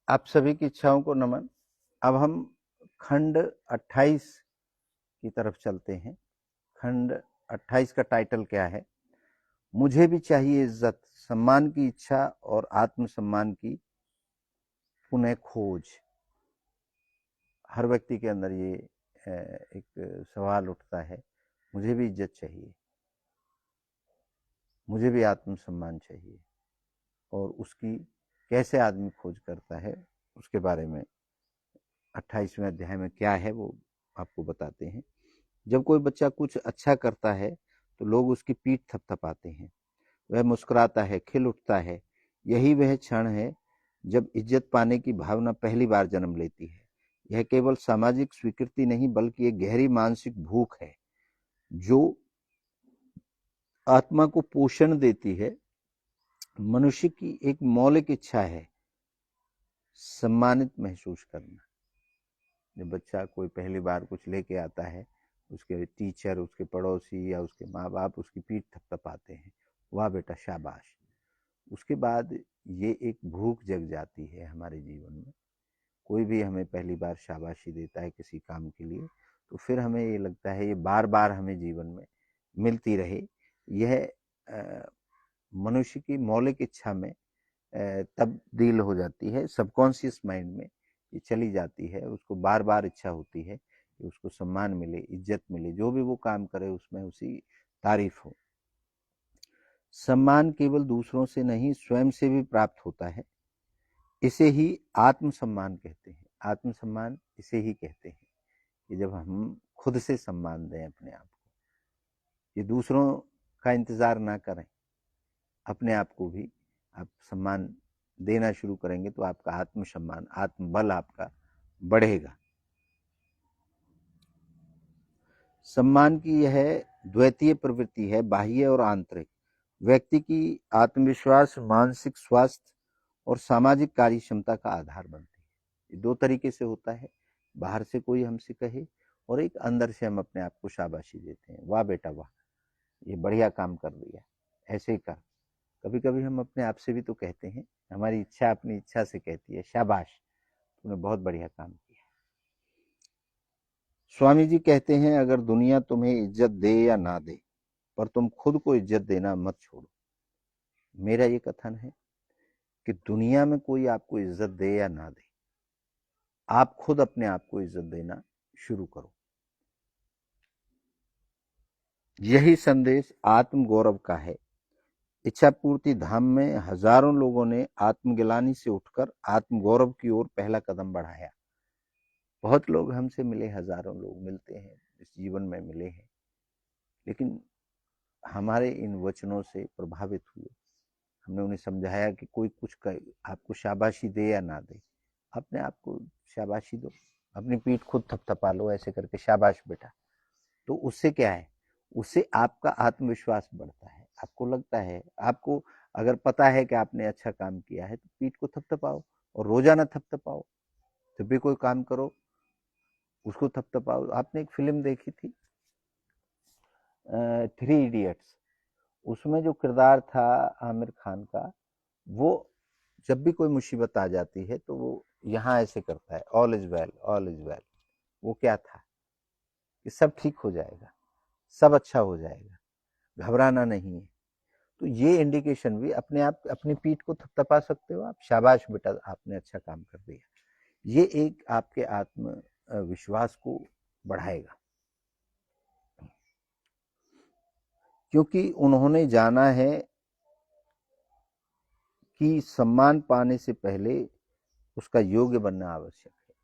आप सभी की इच्छाओं को नमन। अब हम खंड 28 की तरफ चलते हैं। खंड 28 का टाइटल क्या है? मुझे भी चाहिए इज्जत, सम्मान की इच्छा और आत्मसम्मान की पुनः खोज। हर व्यक्ति के अंदर ये एक सवाल उठता है, मुझे भी इज्जत चाहिए, मुझे भी आत्मसम्मान चाहिए, और उसकी कैसे आदमी खोज करता है उसके बारे में 28वें अध्याय में क्या है वो आपको बताते हैं। जब कोई बच्चा कुछ अच्छा करता है तो लोग उसकी पीठ थपथपाते हैं। वह मुस्कुराता है, खिल उठता है। यही वह क्षण है जब इज्जत पाने की भावना पहली बार जन्म लेती है। यह केवल सामाजिक स्वीकृति नहीं बल्कि एक गहरी मानसिक भूख है जो आत्मा को पोषण देती है। मनुष्य की एक मौलिक इच्छा है सम्मानित महसूस करना। जब बच्चा कोई पहली बार कुछ लेके आता है, उसके टीचर, उसके पड़ोसी या उसके माँ बाप उसकी पीठ थपथपाते हैं, वाह बेटा शाबाश। उसके बाद ये एक भूख जग जाती है हमारे जीवन में। कोई भी हमें पहली बार शाबाशी देता है किसी काम के लिए तो फिर हमें ये लगता है ये बार बार हमें जीवन में मिलती रहे। यह मनुष्य की मौलिक इच्छा में तब्दील हो जाती है, सबकॉन्शियस माइंड में ये चली जाती है। उसको बार बार इच्छा होती है कि उसको सम्मान मिले, इज्जत मिले, जो भी वो काम करे उसमें उसी तारीफ हो। सम्मान केवल दूसरों से नहीं स्वयं से भी प्राप्त होता है। इसे ही आत्मसम्मान कहते हैं। आत्मसम्मान इसे ही कहते हैं कि जब हम खुद से सम्मान दें अपने आप को, ये दूसरों का इंतजार ना करें, अपने आप को भी आप सम्मान देना शुरू करेंगे तो आपका आत्मसम्मान, आत्मबल आपका बढ़ेगा। सम्मान की यह द्वैतीय प्रवृत्ति है, बाह्य और आंतरिक। व्यक्ति की आत्मविश्वास, मानसिक स्वास्थ्य और सामाजिक कार्य क्षमता का आधार बनती है। ये दो तरीके से होता है, बाहर से कोई हमसे कहे और एक अंदर से हम अपने आप को शाबाशी देते हैं, वाह बेटा वाह, ये बढ़िया काम कर दिया, ऐसे ही कर। कभी कभी हम अपने आप से भी तो कहते हैं, हमारी इच्छा अपनी इच्छा से कहती है, शाबाश तूने बहुत बढ़िया काम किया। स्वामी जी कहते हैं, अगर दुनिया तुम्हें इज्जत दे या ना दे, पर तुम खुद को इज्जत देना मत छोड़ो। मेरा ये कथन है कि दुनिया में कोई आपको इज्जत दे या ना दे, आप खुद अपने आप को इज्जत देना शुरू करो। यही संदेश आत्म गौरव का है। इच्छा पूर्ति धाम में हजारों लोगों ने आत्मगिलानी से उठकर आत्म गौरव की ओर पहला कदम बढ़ाया। बहुत लोग हमसे मिले, हजारों लोग मिलते हैं, इस जीवन में मिले हैं, लेकिन हमारे इन वचनों से प्रभावित हुए। हमने उन्हें समझाया कि कोई कुछ आपको शाबाशी दे या ना दे, अपने आप को शाबाशी दो, अपनी पीठ खुद थपथपा लो ऐसे करके, शाबाश बेटा। तो उससे क्या है, उससे आपका आत्मविश्वास बढ़ता है। आपको लगता है, आपको अगर पता है कि आपने अच्छा काम किया है तो पीठ को थपथपाओ, और रोजाना थपथपाओ। जब भी कोई काम करो उसको थपथपाओ। आपने एक फिल्म देखी थी थ्री इडियट्स, उसमें जो किरदार था आमिर खान का, वो जब भी कोई मुसीबत आ जाती है तो वो यहाँ ऐसे करता है, all is well, all is well. वो क्या था कि सब ठीक हो जाएगा, सब अच्छा हो जाएगा, घबराना नहीं है। तो ये इंडिकेशन भी, अपने आप अपनी पीठ को थपथपा सकते हो आप, शाबाश बेटा आपने अच्छा काम कर दिया। ये एक आपके आत्म विश्वास को बढ़ाएगा, क्योंकि उन्होंने जाना है कि सम्मान पाने से पहले उसका योग्य बनना आवश्यक है।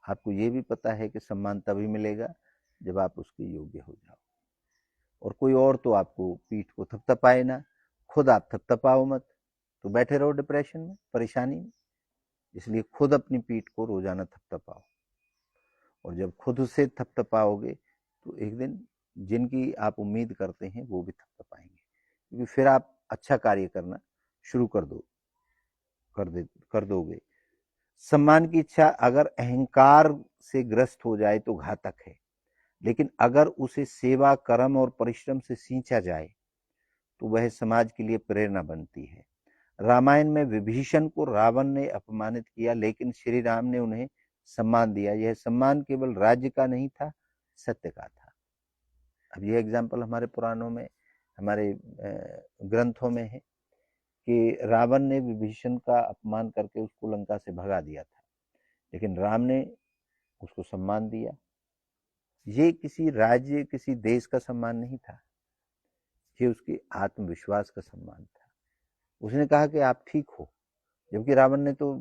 आपको ये भी पता है कि सम्मान तभी मिलेगा जब आप उसके योग्य हो जाओ, और कोई और तो आपको पीठ को थपथपाए ना, खुद आप थपथपाओ मत, तो बैठे रहो डिप्रेशन में, परेशानी में। इसलिए खुद अपनी पीठ को रोजाना थपथपाओ, और जब खुद से थपथपाओगे तो एक दिन जिनकी आप उम्मीद करते हैं वो भी थपथपाएंगे, क्योंकि फिर आप अच्छा कार्य करना शुरू कर दोगे। सम्मान की इच्छा अगर अहंकार से ग्रस्त हो जाए तो घातक है, लेकिन अगर उसे सेवा, कर्म और परिश्रम से सींचा जाए तो वह समाज के लिए प्रेरणा बनती है। रामायण में विभीषण को रावण ने अपमानित किया, लेकिन श्री राम ने उन्हें सम्मान दिया। यह सम्मान केवल राज्य का नहीं था, सत्य का था। अब यह एग्जाम्पल हमारे पुराणों में, हमारे ग्रंथों में है कि रावण ने विभीषण का अपमान करके उसको लंका से भगा दिया था, लेकिन राम ने उसको सम्मान दिया। ये किसी राज्य, किसी देश का सम्मान नहीं था, ये उसके आत्मविश्वास का सम्मान था। उसने कहा कि आप ठीक हो, जबकि रावण ने तो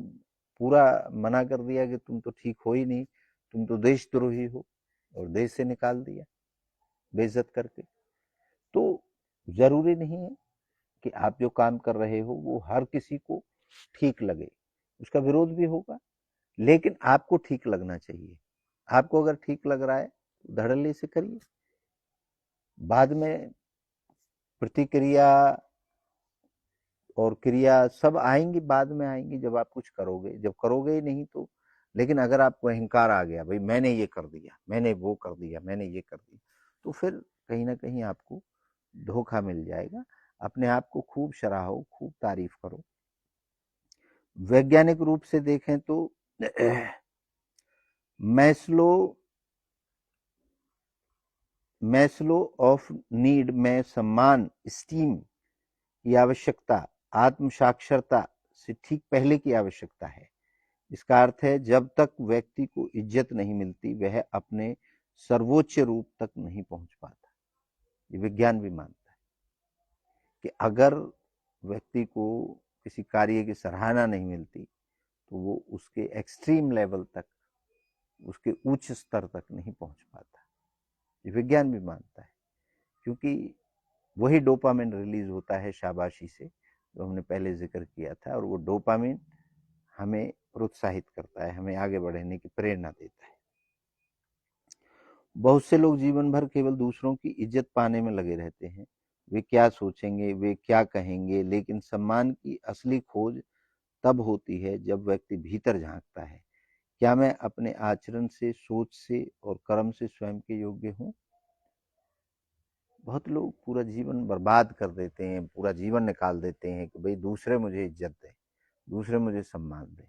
पूरा मना कर दिया कि तुम तो ठीक हो ही नहीं, तुम तो देशद्रोही हो, और देश से निकाल दिया बेइज्जत करके। तो जरूरी नहीं है कि आप जो काम कर रहे हो वो हर किसी को ठीक लगे, उसका विरोध भी होगा, लेकिन आपको ठीक लगना चाहिए। आपको अगर ठीक लग रहा है तो धड़ल्ले से करिए। बाद में प्रतिक्रिया और क्रिया सब आएंगी, बाद में आएंगी जब आप कुछ करोगे। जब करोगे ही नहीं तो, लेकिन अगर आपको अहंकार आ गया, भाई मैंने ये कर दिया, मैंने वो कर दिया, मैंने ये कर दिया, तो फिर कहीं ना कहीं आपको धोखा मिल जाएगा। अपने आप को खूब सराहो, खूब तारीफ करो। वैज्ञानिक रूप से देखें तो मैस्लो ऑफ नीड में सम्मान, स्टीम की आवश्यकता आत्म साक्षरता से ठीक पहले की आवश्यकता है। इसका अर्थ है जब तक व्यक्ति को इज्जत नहीं मिलती वह अपने सर्वोच्च रूप तक नहीं पहुंच पाता। ये विज्ञान भी मानता है कि अगर व्यक्ति को किसी कार्य की सराहना नहीं मिलती तो वो उसके एक्सट्रीम लेवल तक, उसके उच्च स्तर तक नहीं पहुंच पाता। ये विज्ञान भी मानता है, क्योंकि वही डोपामिन रिलीज होता है शाबाशी से, जो हमने पहले जिक्र किया था, और वो डोपामिन हमें प्रोत्साहित करता है, हमें आगे बढ़ने की प्रेरणा देता है। बहुत से लोग जीवन भर केवल दूसरों की इज्जत पाने में लगे रहते हैं। वे क्या सोचेंगे, वे क्या कहेंगे, लेकिन सम्मान की असली खोज तब होती है जब व्यक्ति भीतर झांकता है। क्या मैं अपने आचरण से, सोच से और कर्म से स्वयं के योग्य हूं? बहुत लोग पूरा जीवन बर्बाद कर देते हैं, पूरा जीवन निकाल देते हैं कि भाई दूसरे मुझे इज्जत दें, दूसरे मुझे सम्मान दें,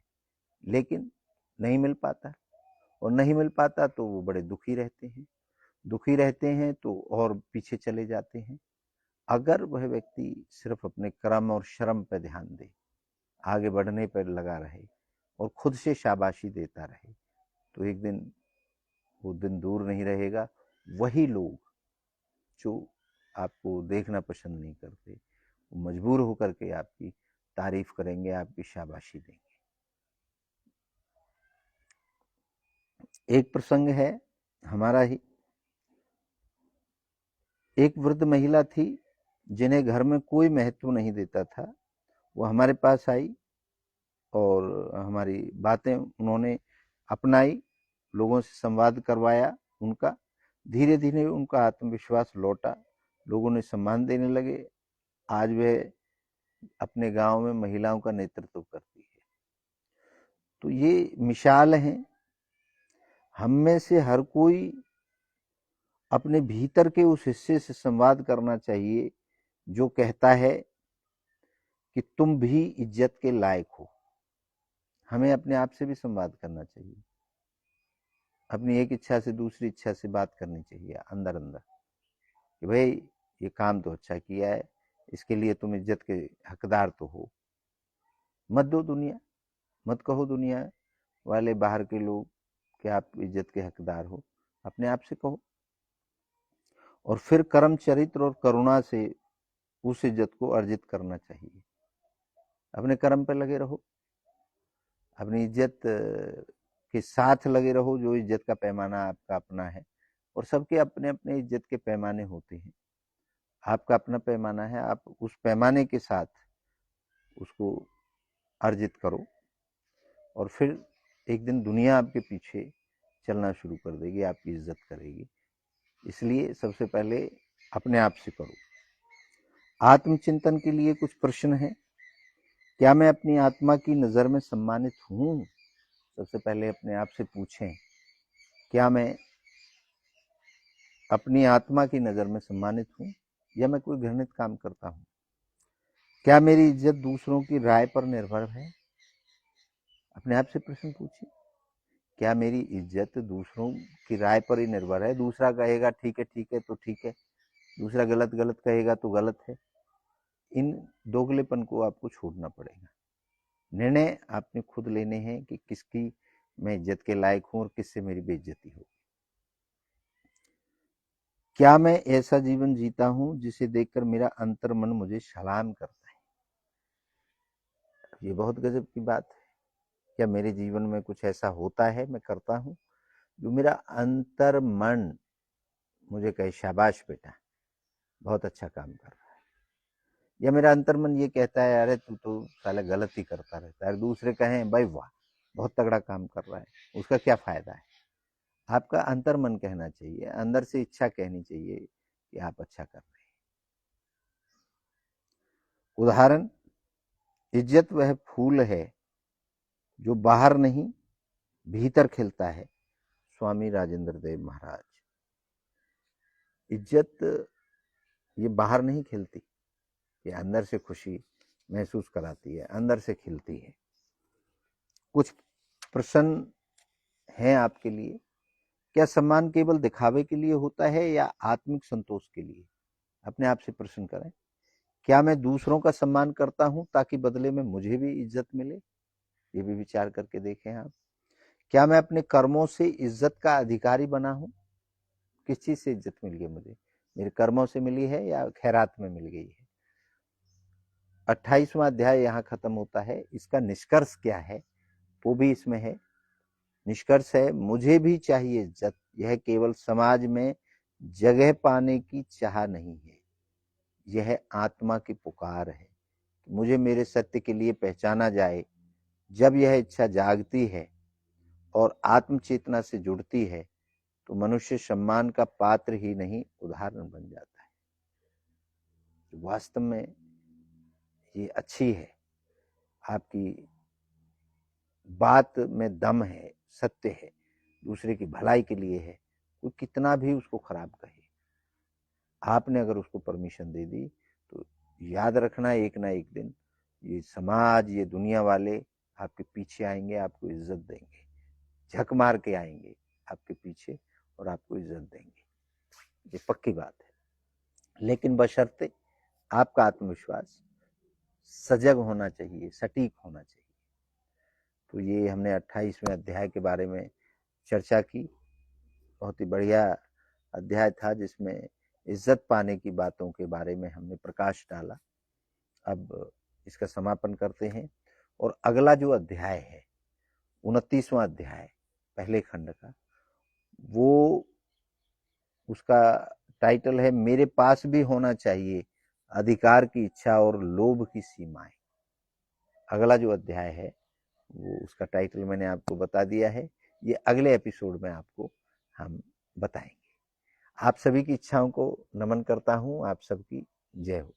लेकिन नहीं मिल पाता। और नहीं मिल पाता तो वो बड़े दुखी रहते हैं, दुखी रहते हैं तो और पीछे चले जाते हैं। अगर वह व्यक्ति सिर्फ अपने कर्म और श्रम पर ध्यान दे, आगे बढ़ने पर लगा रहे और खुद से शाबाशी देता रहे, तो एक दिन वो दिन दूर नहीं रहेगा। वही लोग जो आपको देखना पसंद नहीं करते, वो मजबूर होकर के आपकी तारीफ करेंगे, आपकी शाबाशी देंगे। एक प्रसंग है हमारा ही, एक वृद्ध महिला थी जिन्हें घर में कोई महत्व नहीं देता था। वो हमारे पास आई और हमारी बातें उन्होंने अपनाई, लोगों से संवाद करवाया उनका। धीरे धीरे उनका आत्मविश्वास लौटा, लोगों ने सम्मान देने लगे। आज वह अपने गांव में महिलाओं का नेतृत्व करती है। तो ये मिसाल है, हम में से हर कोई अपने भीतर के उस हिस्से से संवाद करना चाहिए जो कहता है कि तुम भी इज्जत के लायक हो। हमें अपने आप से भी संवाद करना चाहिए, अपनी एक इच्छा से दूसरी इच्छा से बात करनी चाहिए अंदर अंदर कि भाई ये काम तो अच्छा किया है, इसके लिए तुम इज्जत के हकदार तो हो। मत दो दुनिया, मत कहो दुनिया वाले बाहर के लोग कि आप इज्जत के हकदार हो, अपने आप से कहो। और फिर कर्म, चरित्र और करुणा से उस इज्जत को अर्जित करना चाहिए। अपने कर्म पे लगे रहो, अपनी इज्जत के साथ लगे रहो, जो इज्जत का पैमाना आपका अपना है। और सबके अपने अपने इज्जत के पैमाने होते हैं, आपका अपना पैमाना है, आप उस पैमाने के साथ उसको अर्जित करो, और फिर एक दिन दुनिया आपके पीछे चलना शुरू कर देगी, आपकी इज्जत करेगी। इसलिए सबसे पहले अपने आप से करो। आत्मचिंतन के लिए कुछ प्रश्न है। क्या मैं अपनी आत्मा की नज़र में सम्मानित हूँ? सबसे पहले अपने आप से पूछें, क्या मैं अपनी आत्मा की नज़र में सम्मानित हूँ, या मैं कोई घृणित काम करता हूँ? क्या मेरी इज्जत दूसरों की राय पर निर्भर है? अपने आप से प्रश्न पूछिए, क्या मेरी इज्जत दूसरों की राय पर ही निर्भर है? दूसरा कहेगा ठीक है तो ठीक है, दूसरा गलत गलत कहेगा तो गलत है। इन दोगलेपन को आपको छोड़ना पड़ेगा। निर्णय आपने खुद लेने हैं कि किसकी मैं इज्जत के लायक हूं और किससे मेरी बेइज्जती हो। क्या मैं ऐसा जीवन जीता हूं जिसे देखकर मेरा अंतर्मन मुझे सलाम करता है? ये बहुत गजब की बात है। क्या मेरे जीवन में कुछ ऐसा होता है, मैं करता हूं, जो मेरा अंतर्मन मुझे कहे शाबाश बेटा, बहुत अच्छा काम कर रहा है? या मेरा अंतर्मन ये कहता है अरे तू तो साला गलत ही करता रहता है, दूसरे कहें भाई वाह बहुत तगड़ा काम कर रहा है, उसका क्या फायदा है? आपका अंतर्मन कहना चाहिए, अंदर से इच्छा कहनी चाहिए कि आप अच्छा कर रहे हैं। उदाहरण, इज्जत वह फूल है जो बाहर नहीं भीतर खिलता है। स्वामी राजेंद्र देव महाराज। इज्जत ये बाहर नहीं खिलती, ये अंदर से खुशी महसूस कराती है, अंदर से खिलती है। कुछ प्रश्न हैं आपके लिए। क्या सम्मान केवल दिखावे के लिए होता है या आत्मिक संतोष के लिए? अपने आप से प्रश्न करें। क्या मैं दूसरों का सम्मान करता हूं ताकि बदले में मुझे भी इज्जत मिले? ये भी विचार करके देखें आप। क्या मैं अपने कर्मों से इज्जत का अधिकारी बना हूं? किस चीज से इज्जत मिल गई मुझे? मेरे कर्मों से मिली है या खैरात में मिल गई है? 28वां अध्याय यहाँ खत्म होता है। इसका निष्कर्ष क्या है वो भी इसमें है। निष्कर्ष है, मुझे भी चाहिए इज्जत, यह केवल समाज में जगह पाने की चाह नहीं है, यह आत्मा की पुकार है। मुझे मेरे सत्य के लिए पहचाना जाए। जब यह इच्छा जागती है और आत्म चेतना से जुड़ती है तो मनुष्य सम्मान का पात्र ही नहीं उदाहरण बन जाता है। वास्तव में ये अच्छी है, आपकी बात में दम है, सत्य है, दूसरे की भलाई के लिए है। कोई कितना भी उसको खराब कहे, आपने अगर उसको परमिशन दे दी तो याद रखना एक ना एक दिन ये समाज, ये दुनिया वाले आपके पीछे आएंगे, आपको इज्जत देंगे, झक मार के आएंगे आपके पीछे और आपको इज्जत देंगे। ये पक्की बात है। लेकिन बशर्ते आपका आत्मविश्वास सजग होना चाहिए, सटीक होना चाहिए। तो ये हमने 28वें अध्याय के बारे में चर्चा की। बहुत ही बढ़िया अध्याय था जिसमें इज्जत पाने की बातों के बारे में हमने प्रकाश डाला। अब इसका समापन करते हैं और अगला जो अध्याय है 29वां अध्याय पहले खंड का, वो उसका टाइटल है मेरे पास भी होना चाहिए अधिकार की इच्छा और लोभ की सीमाएं। अगला जो अध्याय है वो उसका टाइटल मैंने आपको बता दिया है। ये अगले एपिसोड में आपको हम बताएंगे। आप सभी की इच्छाओं को नमन करता हूं। आप सबकी जय हो।